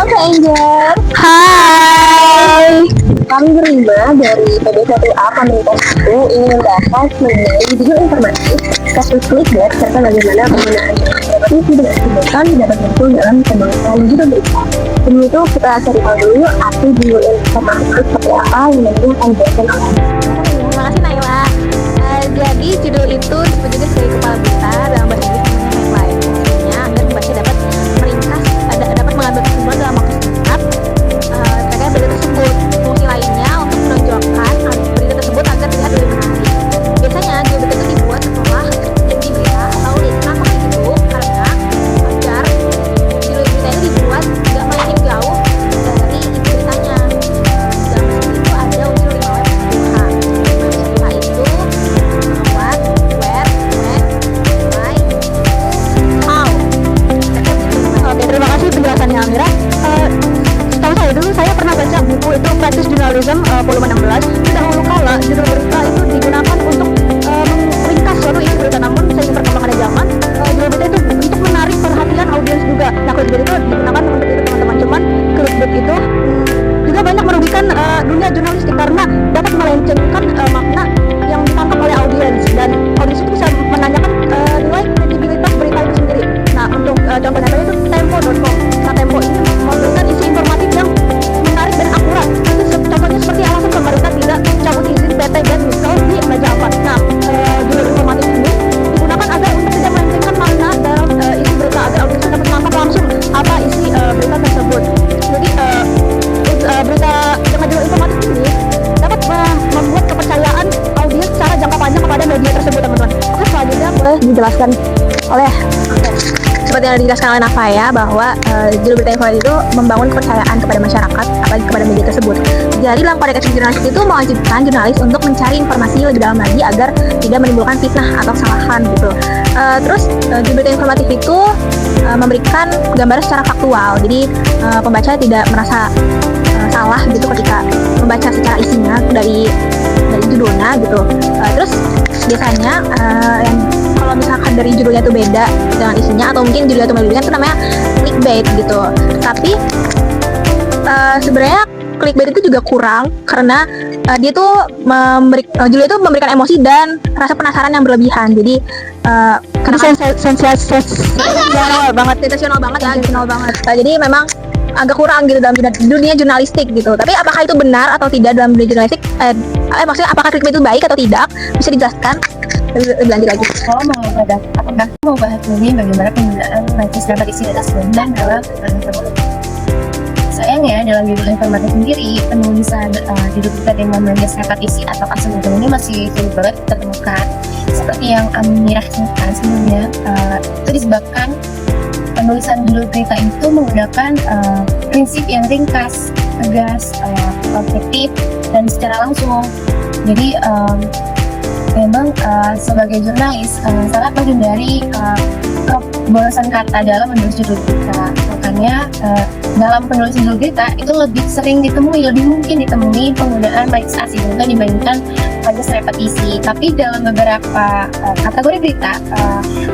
Halo Angel. Hai. Kami berlima dari PD1A Pemerintah itu ingin membahas mengenai video informatif, kasus clickbait, serta bagaimana penggunaan informasi dengan kebetulan dapat muncul dalam pembahasan judul berita. Sebelum itu kita cari tahu dulu arti video informatif seperti apa yang nanti akan dibacakan oleh. Terima kasih Naila. Jadi judul itu disebut juga sebagai kepala berita dalam bahasa Inggris namanya headline. Maksudnya agar pembaca dapat meringkas, dapat mengambil kesimpulan dalam waktu singkat terkait berita tersebut. Fungsi lainnya untuk menonjolkan berita tersebut agar terlihat lebih menarik. Biasanya judul berita itu dibuat setelah inti berita atau leadline maksud itu karena agar judul berita itu dibuat tidak melenceng jauh dari inti beritanya. Dalam seperti itu ada unsur 5W pembunuhan. Setelah itu what, where, when, why, how. Oke, terima kasih penjelasannya Amira. Setahu saya dulu saya pernah baca buku itu Practice Journalism volume 16. Dahulu kala judul berita itu digunakan untuk meringkas suatu isi berita, namun seiring perkembangan zaman judul berita itu untuk menarik perhatian audiens juga. Nah, clickbait itu digunakan untuk itu teman-teman. Cuman clickbait itu juga banyak merugikan dunia jurnalistik karena dapat melencengkan makna yang ditangkap oleh audiens, dan audiens itu bisa menanyakan nilai kredibilitas berita itu sendiri. Nah, untuk contoh nyatanya itu Tempo.com. Nah, Tempo ini memberikan isi informatif yang menarik dan akurat. Itu contohnya seperti alasan pemerintah tidak cabut izin PT Band Nickel di Raja Ampat. Nah, judul informatif ini digunakan agar untuk tidak melencengkan makna dalam isi berita, agar audiens dapat menangkap langsung apa isi berita tersebut. Jadi berita dengan judul informatif ini dapat membuat kepercayaan audiens secara jangka panjang kepada media tersebut, teman-teman. Oke, selanjutnya boleh dijelaskan oleh seperti yang dijelaskan oleh Nafaya bahwa judul berita informatif itu membangun kepercayaan kepada masyarakat, apalagi kepada media tersebut. Jadi dalam kodex jurnalistik itu mewajibkan jurnalis untuk mencari informasi lebih dalam lagi agar tidak menimbulkan fitnah atau kesalahan gitu. Terus judul berita informatif itu memberikan gambaran secara faktual, jadi pembaca tidak merasa salah gitu ketika membaca secara isinya dari judulnya gitu. Terus biasanya yang kalau misalkan dari judulnya itu beda dengan isinya, atau mungkin judulnya itu berbeda, itu namanya clickbait gitu. Tapi sebenarnya clickbait itu juga kurang karena dia tuh judulnya itu memberikan emosi dan rasa penasaran yang berlebihan. Jadi karena sensasional banget. Jadi memang agak kurang gitu dalam dunia jurnalistik gitu. Tapi apakah itu benar atau tidak dalam dunia jurnalistik? Maksudnya apakah clickbait itu baik atau tidak? Bisa dijelaskan lebih lanjut lagi. Kalau mau bahas ini bagaimana penggunaan matriks dapat isi data sebenarnya dalam sayangnya dalam judul informatif sendiri penulisan judul berita dengan matriks dapat isi atau asal-usul ini masih sulit banget ditemukan. Seperti yang Amirah sebutkan sebelumnya, itu disebabkan penulisan judul berita itu menggunakan prinsip yang ringkas, tegas, objektif, dan secara langsung. Jadi memang sebagai jurnalis sangat menghindari keborosan kata dalam menulis judul berita. Makanya dalam penulisan judul berita itu lebih mungkin ditemui penggunaan matriks asingular dibandingkan matriks repetisi. Tapi dalam beberapa kategori berita,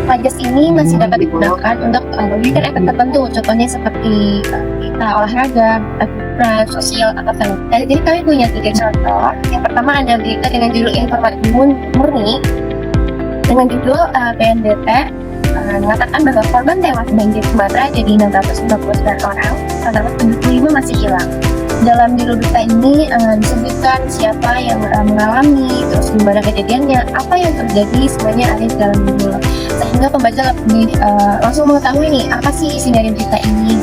matriks ini masih dapat digunakan untuk memberikan efek tertentu. Contohnya seperti berita olahraga, berita sosial, atau sanitasi. Jadi kami punya 3 contoh. Yang pertama ada berita dengan judul informatif murni dengan judul BNPT mengatakan bahwa korban tewas banjir Sumatera jadi 699 orang, terdapat 75 masih hilang. Dalam judul berita ini disebutkan siapa yang mengalami, terus gimana kejadiannya, apa yang terjadi, semuanya ada di dalam judul, sehingga pembaca lebih langsung mengetahui nih apa sih isi dari berita ini.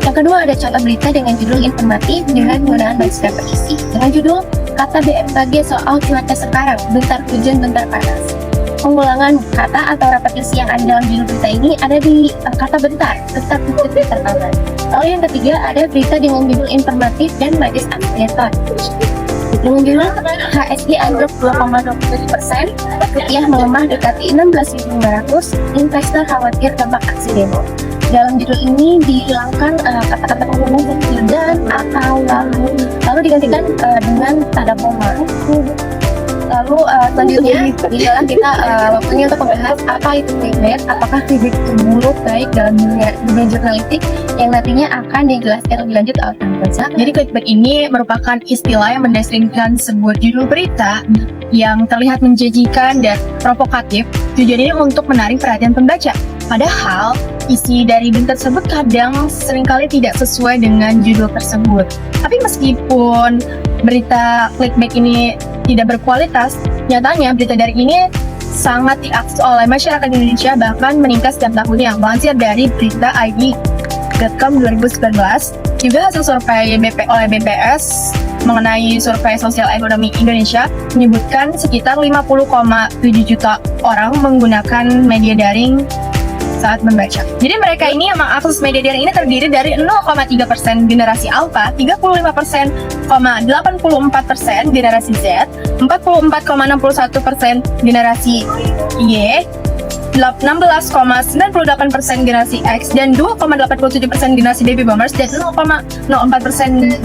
Yang kedua ada contoh berita dengan judul informatif dengan penggunaan matriks dapat isi dengan judul kata BMKG soal cuaca sekarang, bentar hujan bentar panas. Pengulangan kata atau repetisi yang ada dalam judul berita ini ada di kata bentar hujan bentar panas. Lalu yang ketiga ada berita dengan judul informatif dan matriks agregator dengan judul HSG anjlok 2,27%, rupiah melemah dekati 16.500, investor khawatir dampak aksi demo. Dalam judul ini dihilangkan kata-kata penghubung seperti dan, atau, lalu digantikan dengan tanda koma. Lalu selanjutnya inilah kita waktunya untuk membahas apa itu clickbait, apakah clickbait itu buruk baik dalam dunia jurnalistik yang nantinya akan dijelaskan lebih lanjut oleh Kang Rosa. Jadi clickbait ini merupakan istilah yang mendeskripsikan sebuah judul berita yang terlihat menjanjikan dan provokatif. Tujuannya untuk menarik perhatian pembaca. Padahal isi dari berita tersebut kadang seringkali tidak sesuai dengan judul tersebut. Tapi meskipun berita clickbait ini tidak berkualitas, nyatanya berita dari ini sangat diakses oleh masyarakat Indonesia, bahkan meningkat setiap tahunnya. Melansir dari berita ID.com 2019, juga hasil survei oleh BPS mengenai survei sosial ekonomi Indonesia menyebutkan sekitar 50,7 juta orang menggunakan media daring saat membaca. Jadi mereka ini yang mengakses media daring ini terdiri dari 0,3% generasi Alpha, 35,84% generasi Z, 44,61% generasi Y, 16,98% generasi X, dan 2,87% generasi Baby Boomers, dan 0,04%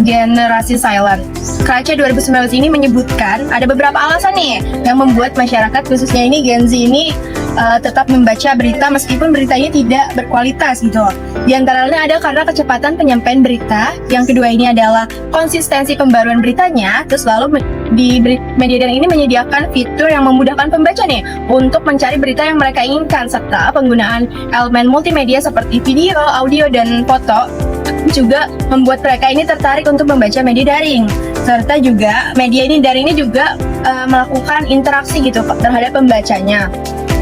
generasi Silent. KC 2019 ini menyebutkan ada beberapa alasan nih yang membuat masyarakat, khususnya ini Gen Z ini, tetap membaca berita meskipun beritanya tidak berkualitas gitu. Di antaranya ada karena kecepatan penyampaian berita, yang kedua ini adalah konsistensi pembaruan beritanya, terus lalu di media daring ini menyediakan fitur yang memudahkan pembaca nih untuk mencari berita yang mereka inginkan, serta penggunaan elemen multimedia seperti video, audio, dan foto juga membuat mereka ini tertarik untuk membaca media daring. Serta juga media daring ini juga melakukan interaksi gitu terhadap pembacanya,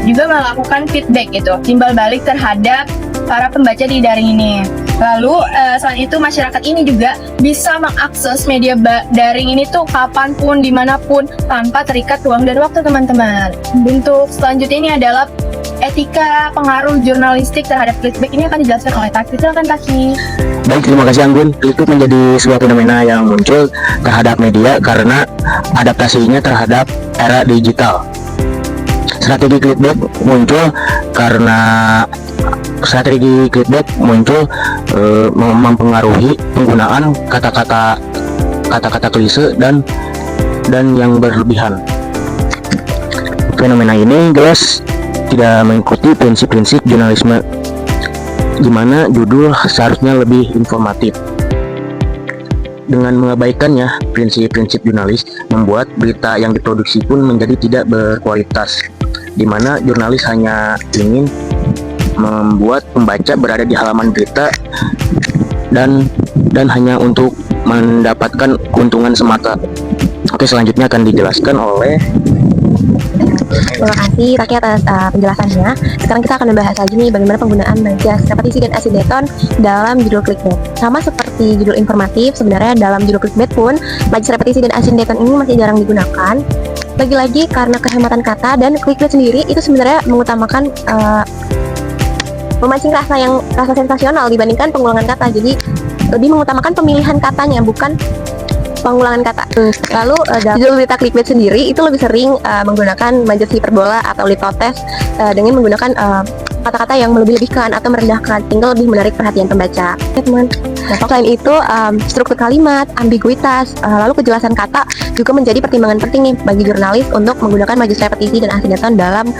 juga melakukan feedback gitu, timbal balik terhadap para pembaca di daring ini. Lalu selain itu masyarakat ini juga bisa mengakses media daring ini tuh kapanpun, dimanapun, tanpa terikat ruang dan waktu, teman-teman. Bentuk selanjutnya ini adalah etika pengaruh jurnalistik terhadap clickbait. Ini akan dijelaskan oleh Taki. Silakan Taki. Baik, terima kasih Anggun. Clickbait menjadi sebuah fenomena yang muncul terhadap media karena adaptasinya terhadap era digital. Strategi clickbait muncul mempengaruhi penggunaan kata-kata klise dan yang berlebihan. Fenomena ini jelas tidak mengikuti prinsip-prinsip jurnalisme, di mana judul seharusnya lebih informatif. Dengan mengabaikannya prinsip-prinsip jurnalis, membuat berita yang diproduksi pun menjadi tidak berkualitas, di mana jurnalis hanya ingin membuat pembaca berada di halaman berita dan hanya untuk mendapatkan keuntungan semata. Oke, selanjutnya akan dijelaskan oleh. Terima kasih Taki atas penjelasannya. Sekarang kita akan membahas lagi nih bagaimana penggunaan majas, repetisi, dan asindeton dalam judul clickbait. Sama seperti judul informatif, sebenarnya dalam judul clickbait pun majas, repetisi, dan asindeton ini masih jarang digunakan. Lagi-lagi karena kehematan kata, dan clickbait sendiri itu sebenarnya mengutamakan memancing rasa sensasional dibandingkan pengulangan kata. Jadi lebih mengutamakan pemilihan katanya, bukan pengulangan kata. Lalu judul berita clickbait sendiri itu lebih sering menggunakan majas hiperbola atau litotes dengan menggunakan kata-kata yang melebih-lebihkan atau merendahkan sehingga lebih menarik perhatian pembaca. Teman. Selain itu struktur kalimat, ambiguitas, lalu kejelasan kata juga menjadi pertimbangan penting nih bagi jurnalis untuk menggunakan majas repetisi dan asindeton dalam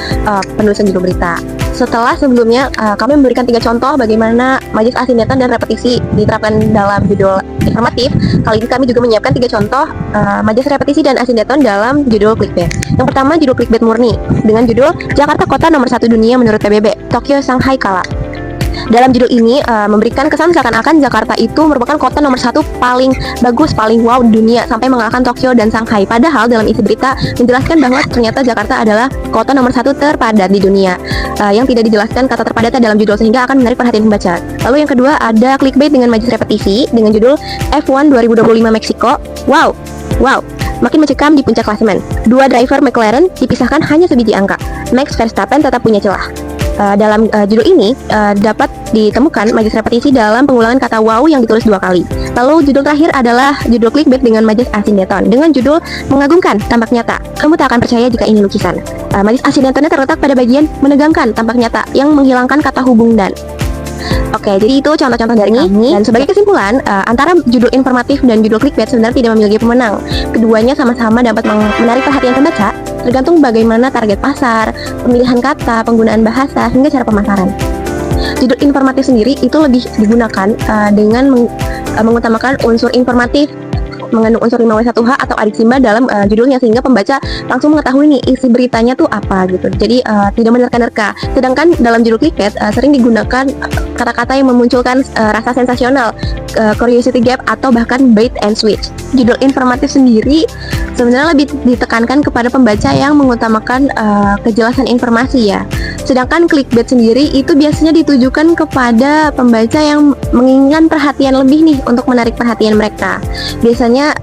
penulisan judul berita. Setelah sebelumnya kami memberikan 3 contoh bagaimana majas, asindeton, dan repetisi diterapkan dalam judul informatif, kali ini kami juga menyiapkan 3 contoh majas, repetisi, dan asindeton dalam judul clickbait. Yang pertama, judul clickbait murni dengan judul Jakarta Kota Nomor 1 Dunia Menurut PBB, Tokyo Shanghai Kalah. Dalam judul ini memberikan kesan seakan-akan Jakarta itu merupakan kota nomor 1 paling bagus, paling wow di dunia, sampai mengalahkan Tokyo dan Shanghai. Padahal dalam isi berita menjelaskan bahwa ternyata Jakarta adalah kota nomor 1 terpadat di dunia. Yang tidak dijelaskan kata terpadatnya dalam judul sehingga akan menarik perhatian pembaca. Lalu yang kedua ada clickbait dengan majas repetisi dengan judul F1 2025 Meksiko. Wow, makin mencekam di puncak klasemen. 2 driver McLaren dipisahkan hanya sebiji angka. Max Verstappen tetap punya celah. Dalam judul ini dapat ditemukan majas repetisi dalam pengulangan kata wow yang ditulis 2 kali. Lalu judul terakhir adalah judul clickbait dengan majas asindeton dengan judul Mengagumkan Tampak Nyata. Kamu tak akan percaya jika ini lukisan. Majas asindetonnya terletak pada bagian menegangkan tampak nyata yang menghilangkan kata hubung dan. Oke, jadi itu contoh-contoh dari kami. Dan sebagai kesimpulan, antara judul informatif dan judul clickbait sebenarnya tidak memiliki pemenang. Keduanya sama-sama dapat menarik perhatian pembaca, tergantung bagaimana target pasar, pemilihan kata, penggunaan bahasa, hingga cara pemasaran. Judul informatif sendiri itu lebih digunakan dengan mengutamakan unsur informatif, mengandung unsur 5W1H atau adiksimba dalam judulnya, sehingga pembaca langsung mengetahui nih isi beritanya tuh apa gitu. Jadi tidak menerka-nerka. Sedangkan dalam judul clickbait sering digunakan kata-kata yang memunculkan rasa sensasional, curiosity gap, atau bahkan bait and switch. Judul informatif sendiri sebenarnya lebih ditekankan kepada pembaca yang mengutamakan kejelasan informasi ya. Sedangkan clickbait sendiri itu biasanya ditujukan kepada pembaca yang menginginkan perhatian lebih nih untuk menarik perhatian mereka. Biasanya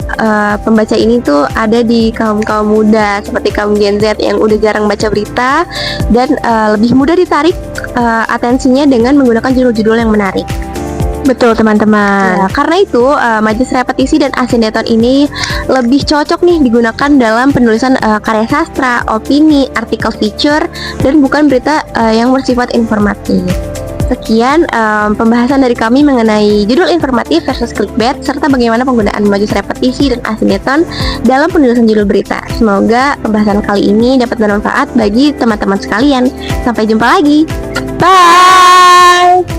pembaca ini tuh ada di kaum muda seperti kaum Gen Z yang udah jarang baca berita dan lebih mudah ditarik atensinya dengan menggunakan judul-judul yang menarik. Betul teman-teman. Ya, karena itu majelis repetisi dan asindeton ini lebih cocok nih digunakan dalam penulisan karya sastra, opini, artikel feature, dan bukan berita yang bersifat informatif. Sekian pembahasan dari kami mengenai judul informatif versus clickbait serta bagaimana penggunaan majelis repetisi dan asindeton dalam penulisan judul berita. Semoga pembahasan kali ini dapat bermanfaat bagi teman-teman sekalian. Sampai jumpa lagi. Bye.